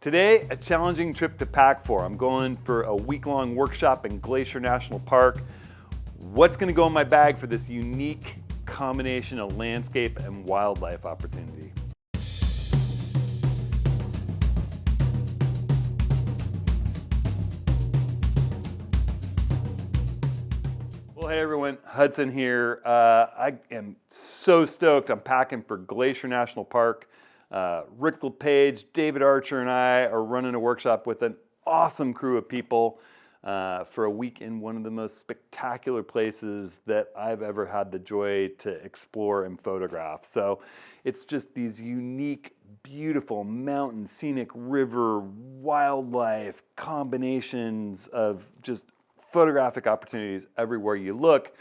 Today, a challenging trip to pack for. I'm going for a week-long workshop in Glacier National Park. What's going to go in my bag for this unique combination of landscape and wildlife opportunity? Well, hey everyone, Hudson here. I am so stoked. I'm packing for Glacier National Park. Rick LePage, David Archer, and I are running a workshop with an awesome crew of people for a week in one of the most spectacular places that I've ever had the joy to explore and photograph. So it's just these unique, beautiful mountain, scenic river, wildlife combinations of just photographic opportunities everywhere you look.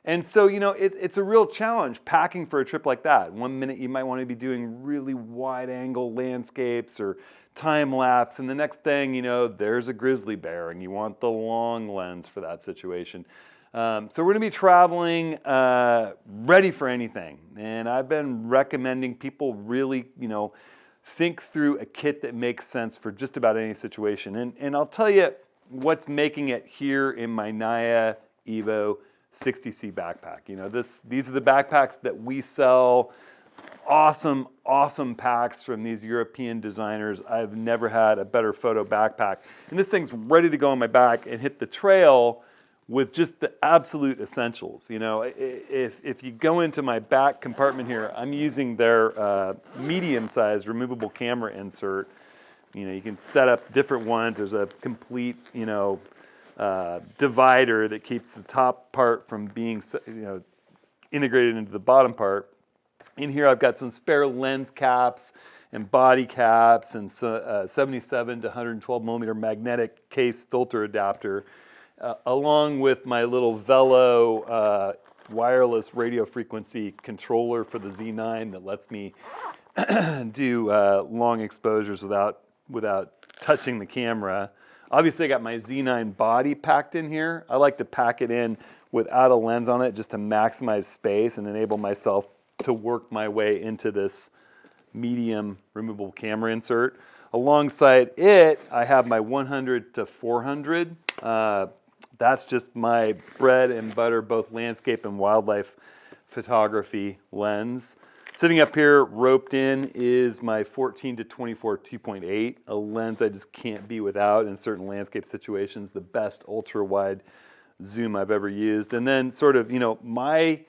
And so, you know, it's a real challenge packing for a trip like that. One minute you might want to be doing really wide angle landscapes or time lapse, and the next thing, you know, there's a grizzly bear and you want the long lens for that situation. So we're going to be traveling ready for anything. And I've been recommending people really, you know, think through a kit that makes sense for just about any situation. And I'll tell you what's making it here in my NYA-EVO 60C backpack. You know, these are the backpacks that we sell. Awesome, awesome packs from these European designers. I've never had a better photo backpack. And this thing's ready to go on my back and hit the trail with just the absolute essentials. You know, if you go into my back compartment here, I'm using their medium-sized removable camera insert. You know, you can set up different ones. There's a complete, you know, divider that keeps the top part from being, you know, integrated into the bottom part. In here I've got some spare lens caps and body caps and 77 to 112 millimeter magnetic case filter adapter, along with my little Velo wireless radio frequency controller for the Z9 that lets me do long exposures without touching the camera. Obviously, I got my Z9 body packed in here. I like to pack it in without a lens on it just to maximize space and enable myself to work my way into this medium removable camera insert. Alongside it, I have my 100 to 400. That's just my bread and butter, both landscape and wildlife photography lens. Sitting up here, roped in, is my 14 to 24 2.8, a lens I just can't be without in certain landscape situations, the best ultra-wide zoom I've ever used. And then sort of, you know, my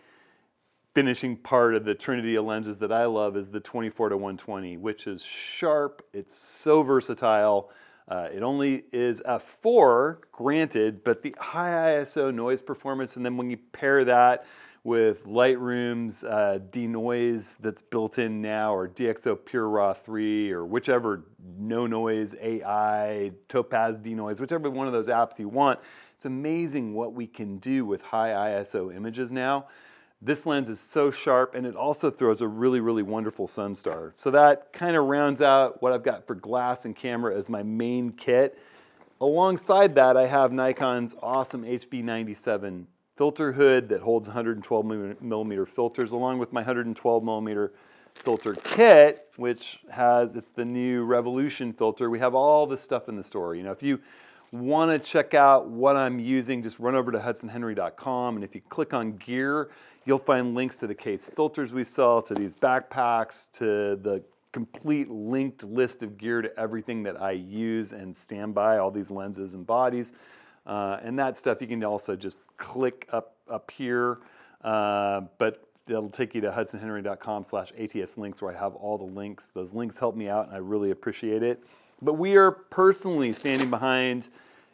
finishing part of the trinity of lenses that I love is the 24 to 120, which is sharp, it's so versatile. It only is f4, granted, but the high ISO noise performance, and then when you pair that with Lightroom's denoise that's built in now, or DxO Pure Raw 3, or whichever no noise AI, Topaz denoise, whichever one of those apps you want. It's amazing what we can do with high ISO images now. This lens is so sharp, and it also throws a really, really wonderful sun star. So that kind of rounds out what I've got for glass and camera as my main kit. Alongside that, I have Nikon's awesome HB97 filter hood that holds 112 millimeter filters, along with my 112 millimeter filter kit, which it's the new Revolution filter. We have all this stuff in the store. You know, if you want to check out what I'm using, just run over to hudsonhenry.com, and if you click on gear, you'll find links to the case filters we sell, to these backpacks, to the complete linked list of gear to everything that I use and stand by, all these lenses and bodies. And that stuff you can also just click up here, but it'll take you to hudsonhenry.com/ATS links, where I have all the links. Those links help me out and I really appreciate it. But we are personally standing behind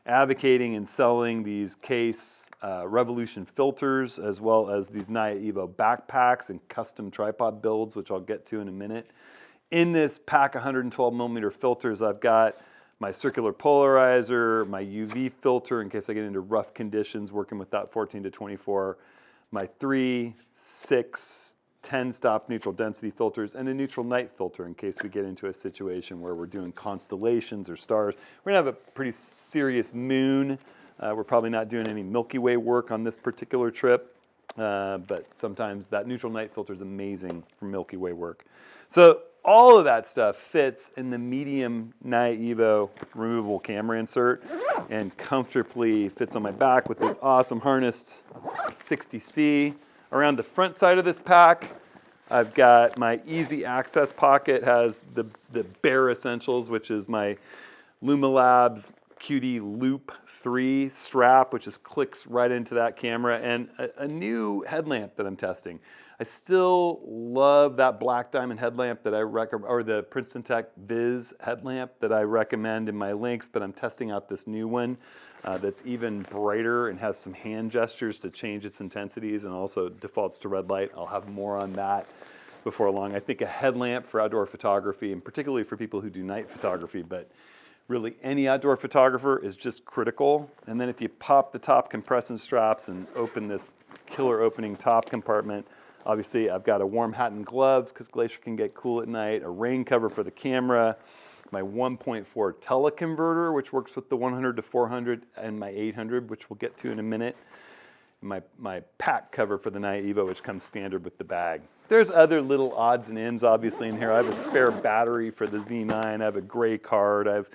advocating and selling these case Revolution filters, as well as these NYA-EVO backpacks and custom tripod builds, which I'll get to in a minute. In this pack 112 millimeter filters, I've got my circular polarizer, my UV filter in case I get into rough conditions working with that 14 to 24, my 3, 6, 10 stop neutral density filters, and a neutral night filter in case we get into a situation where we're doing constellations or stars. We're gonna have a pretty serious moon. We're probably not doing any Milky Way work on this particular trip, but sometimes that neutral night filter is amazing for Milky Way work. So all of that stuff fits in the medium NYA-EVO removable camera insert and comfortably fits on my back with this awesome harnessed 60C. Around the front side of this pack, I've got my easy access pocket, has the bare essentials, which is my Lumalabs QD Loop 3 strap, which just clicks right into that camera, and a new headlamp that I'm testing. I still love that black diamond headlamp that I recommend, or the Princeton Tech Viz headlamp that I recommend in my links, but I'm testing out this new one that's even brighter and has some hand gestures to change its intensities and also defaults to red light. I'll have more on that before long. I think a headlamp for outdoor photography, and particularly for people who do night photography, but really any outdoor photographer, is just critical. And then if you pop the top compression straps and open this killer opening top compartment, obviously I've got a warm hat and gloves because Glacier can get cool at night, a rain cover for the camera, my 1.4 teleconverter, which works with the 100 to 400, and my 800, which we'll get to in a minute. My pack cover for the NYA-EVO, which comes standard with the bag. There's other little odds and ends obviously in here. I have a spare battery for the Z9, I have a gray card, I have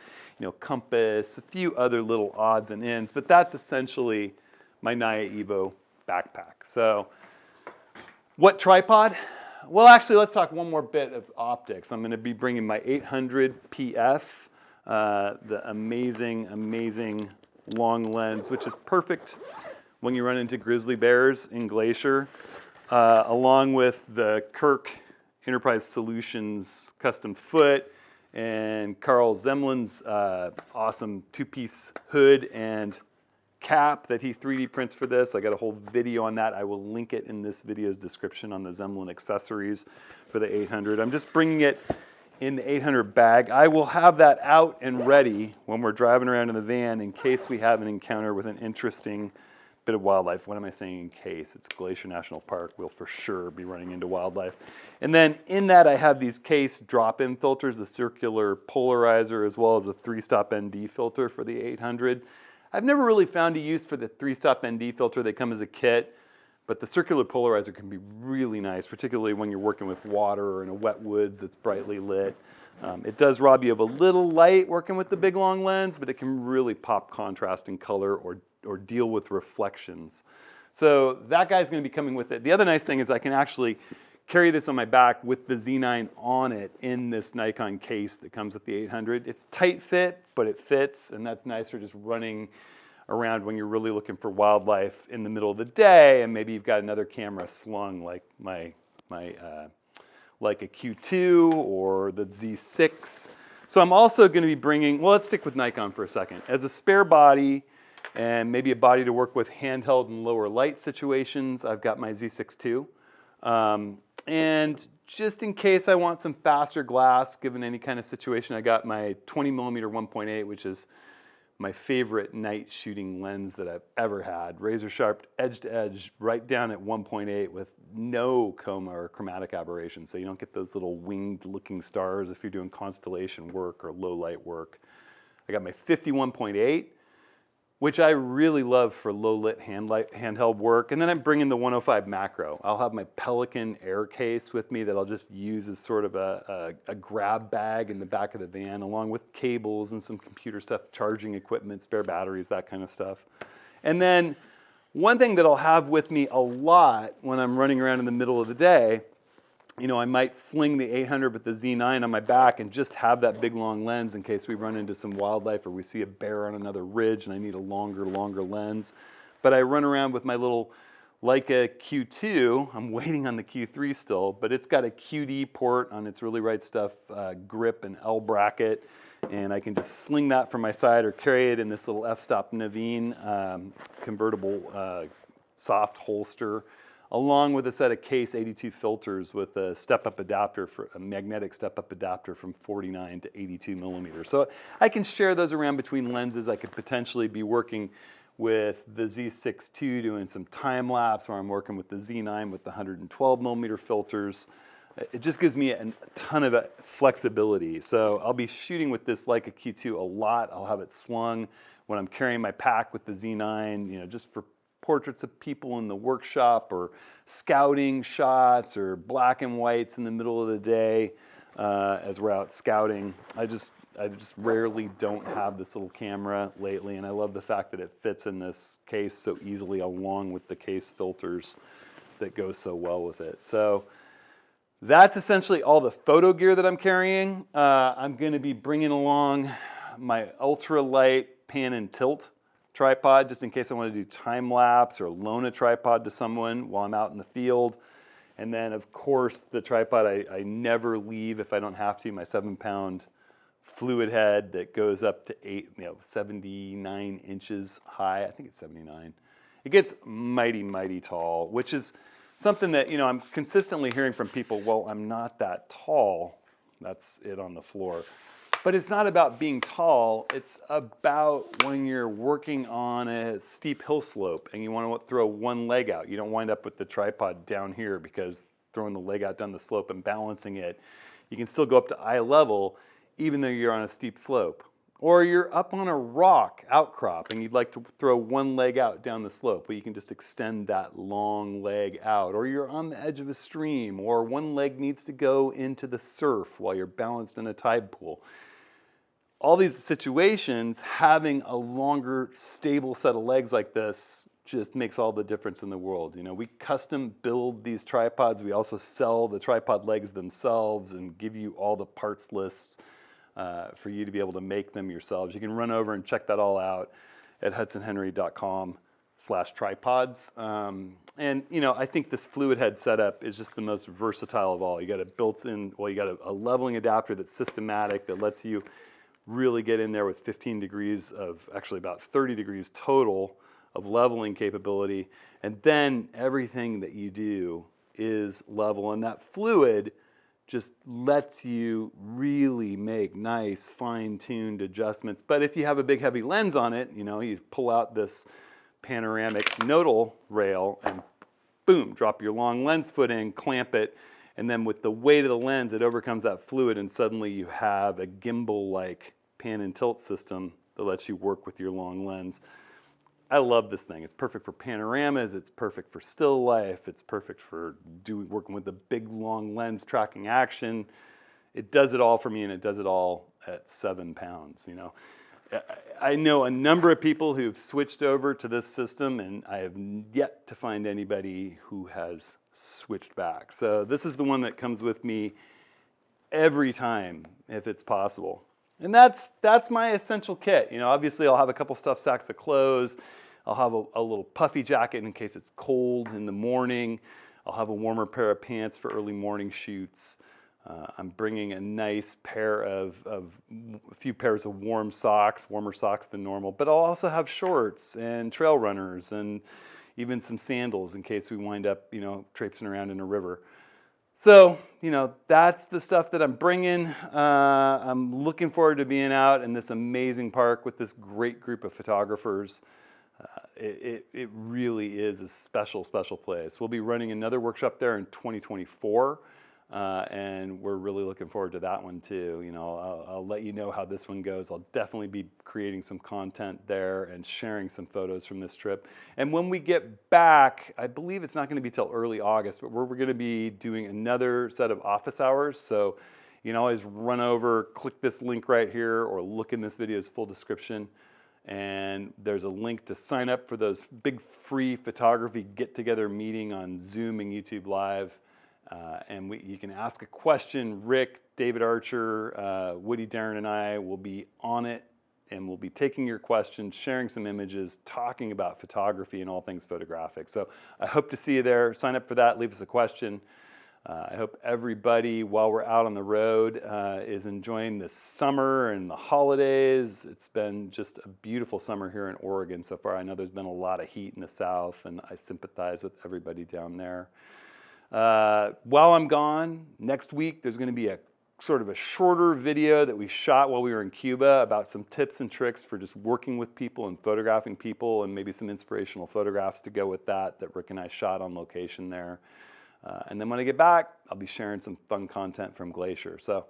compass, a few other little odds and ends, but that's essentially my NYA-EVO backpack. So what tripod? Well, actually, let's talk one more bit of optics. I'm going to be bringing my 800 PF, the amazing, amazing long lens, which is perfect when you run into grizzly bears in Glacier, along with the Kirk Enterprise Solutions custom foot and Carl Zemlin's awesome two-piece hood and cap that he 3D prints for this. I got a whole video on that. I will link it in this video's description on the Zemlin accessories for the 800. I'm just bringing it in the 800 bag. I will have that out and ready when we're driving around in the van in case we have an encounter with an interesting bit of wildlife. What am I saying in case? It's Glacier National Park. We'll for sure be running into wildlife. And then in that I have these case drop-in filters, a circular polarizer, as well as a 3-stop ND filter for the 800. I've never really found a use for the 3-stop ND filter. They come as a kit, but the circular polarizer can be really nice, particularly when you're working with water or in a wet woods that's brightly lit. It does rob you of a little light working with the big long lens, but it can really pop contrast and color or deal with reflections. So that guy's going to be coming with it. The other nice thing is I can actually carry this on my back with the Z9 on it in this Nikon case that comes with the 800. It's tight fit, but it fits, and that's nice for just running around when you're really looking for wildlife in the middle of the day, and maybe you've got another camera slung like my Leica Q2 or the Z6. So I'm also going to be bringing, well, let's stick with Nikon for a second. As a spare body, and maybe a body to work with handheld and lower light situations, I've got my Z6 II. And just in case I want some faster glass, given any kind of situation, I got my 20mm 1.8, which is my favorite night shooting lens that I've ever had. Razor sharp, edge to edge, right down at 1.8 with no chroma or chromatic aberration. So you don't get those little winged looking stars if you're doing constellation work or low light work. I got my 51.8. which I really love for low-lit handheld work. And then I'm bringing the 105 macro. I'll have my Pelican Air case with me that I'll just use as sort of a grab bag in the back of the van, along with cables and some computer stuff, charging equipment, spare batteries, that kind of stuff. And then one thing that I'll have with me a lot when I'm running around in the middle of the day, I might sling the 800 with the Z9 on my back and just have that big long lens in case we run into some wildlife or we see a bear on another ridge and I need a longer lens. But I run around with my little Leica Q2. I'm waiting on the Q3 still, but it's got a QD port on its really right stuff grip and L bracket, and I can just sling that from my side or carry it in this little f-stop Naveen convertible soft holster, along with a set of Case 82 filters with a step-up adapter, for a magnetic step-up adapter from 49 to 82 millimeters. So I can share those around between lenses. I could potentially be working with the Z6 II doing some time lapse, or I'm working with the Z9 with the 112 millimeter filters. It just gives me a ton of flexibility. So I'll be shooting with this Leica Q2 a lot. I'll have it slung when I'm carrying my pack with the Z9, just for portraits of people in the workshop or scouting shots or black and whites in the middle of the day. as we're out scouting. I just rarely don't have this little camera lately, and I love the fact that it fits in this case so easily along with the case filters that go so well with it. So that's essentially all the photo gear that I'm carrying. I'm going to be bringing along my ultralight pan and tilt tripod just in case I want to do time lapse or loan a tripod to someone while I'm out in the field. And then of course the tripod I never leave if I don't have to, my 7-pound fluid head that goes up to 79 inches high. I think it's 79. It gets mighty, mighty tall, which is something that, I'm consistently hearing from people, well, I'm not that tall. That's it on the floor. But it's not about being tall, it's about when you're working on a steep hill slope and you want to throw one leg out. You don't wind up with the tripod down here because throwing the leg out down the slope and balancing it, you can still go up to eye level even though you're on a steep slope. Or you're up on a rock outcrop and you'd like to throw one leg out down the slope, but you can just extend that long leg out. Or you're on the edge of a stream, or one leg needs to go into the surf while you're balanced in a tide pool. All these situations, having a longer, stable set of legs like this just makes all the difference in the world. We custom build these tripods. We also sell the tripod legs themselves and give you all the parts lists for you to be able to make them yourselves. You can run over and check that all out at hudsonhenry.com/tripods. And I think this fluid head setup is just the most versatile of all. You got a built-in, you got a leveling adapter that's systematic that lets you really get in there with 15 degrees of, actually about 30 degrees total of leveling capability. And then everything that you do is level. And that fluid just lets you really make nice, fine-tuned adjustments. But if you have a big, heavy lens on it, you pull out this panoramic nodal rail and boom, drop your long lens foot in, clamp it, and then with the weight of the lens, it overcomes that fluid, and suddenly you have a gimbal-like pan and tilt system that lets you work with your long lens. I love this thing. It's perfect for panoramas, it's perfect for still life, it's perfect for working with the big long lens tracking action. It does it all for me, and it does it all at 7 pounds. I know a number of people who've switched over to this system, and I have yet to find anybody who has switched back. So this is the one that comes with me every time if it's possible. And that's my essential kit. Obviously I'll have a couple stuffed sacks of clothes. I'll have a little puffy jacket in case it's cold in the morning. I'll have a warmer pair of pants for early morning shoots. I'm bringing a nice pair a few pairs of warmer socks than normal, but I'll also have shorts and trail runners and even some sandals in case we wind up, traipsing around in a river. So, that's the stuff that I'm bringing. I'm looking forward to being out in this amazing park with this great group of photographers. It really is a special, special place. We'll be running another workshop there in 2024, and we're really looking forward to that one too. I'll let you know how this one goes. I'll definitely be creating some content there and sharing some photos from this trip. And when we get back, I believe it's not going to be till early August, but we're going to be doing another set of office hours. So you can always run over, click this link right here, or look in this video's full description. And there's a link to sign up for those big free photography get-together meeting on Zoom and YouTube Live. And you can ask a question. Rick, David Archer, Woody, Darren, and I will be on it, and we'll be taking your questions, sharing some images, talking about photography and all things photographic. So I hope to see you there. Sign up for that. Leave us a question. I hope everybody, while we're out on the road, is enjoying the summer and the holidays. It's been just a beautiful summer here in Oregon so far. I know there's been a lot of heat in the south, and I sympathize with everybody down there. While I'm gone, next week there's going to be a sort of a shorter video that we shot while we were in Cuba about some tips and tricks for just working with people and photographing people, and maybe some inspirational photographs to go with that Rick and I shot on location there. And then when I get back, I'll be sharing some fun content from Glacier. So, all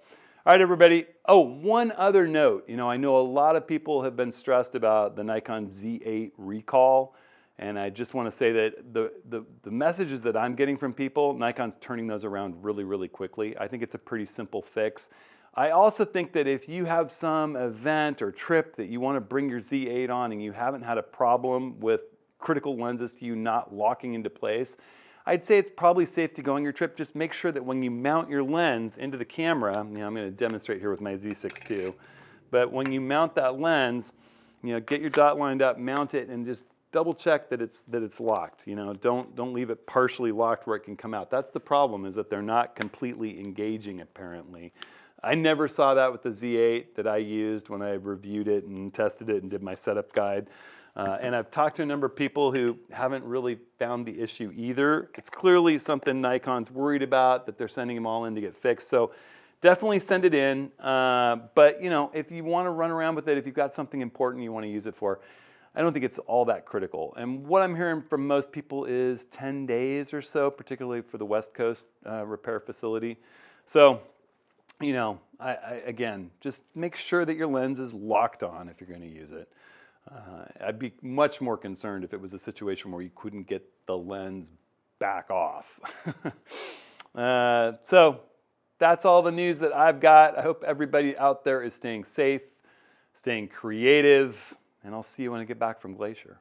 right, everybody. Oh, one other note. I know a lot of people have been stressed about the Nikon Z8 recall, And I just want to say that the messages that I'm getting from people, Nikon's turning those around really, really quickly. I think it's a pretty simple fix. I also think that if you have some event or trip that you want to bring your Z8 on and you haven't had a problem with critical lenses to you not locking into place, I'd say it's probably safe to go on your trip. Just make sure that when you mount your lens into the camera, I'm going to demonstrate here with my Z6 II, but when you mount that lens, get your dot lined up, mount it, and just double check that it's locked. Don't leave it partially locked where it can come out. That's the problem, is that they're not completely engaging apparently. I never saw that with the Z8 that I used when I reviewed it and tested it and did my setup guide. And I've talked to a number of people who haven't really found the issue either. It's clearly something Nikon's worried about, that they're sending them all in to get fixed. So definitely send it in. But if you want to run around with it, if you've got something important you want to use it for, I don't think it's all that critical. And what I'm hearing from most people is 10 days or so, particularly for the West Coast repair facility. So, again, just make sure that your lens is locked on if you're going to use it. I'd be much more concerned if it was a situation where you couldn't get the lens back off. So that's all the news that I've got. I hope everybody out there is staying safe, staying creative, and I'll see you when I get back from Glacier.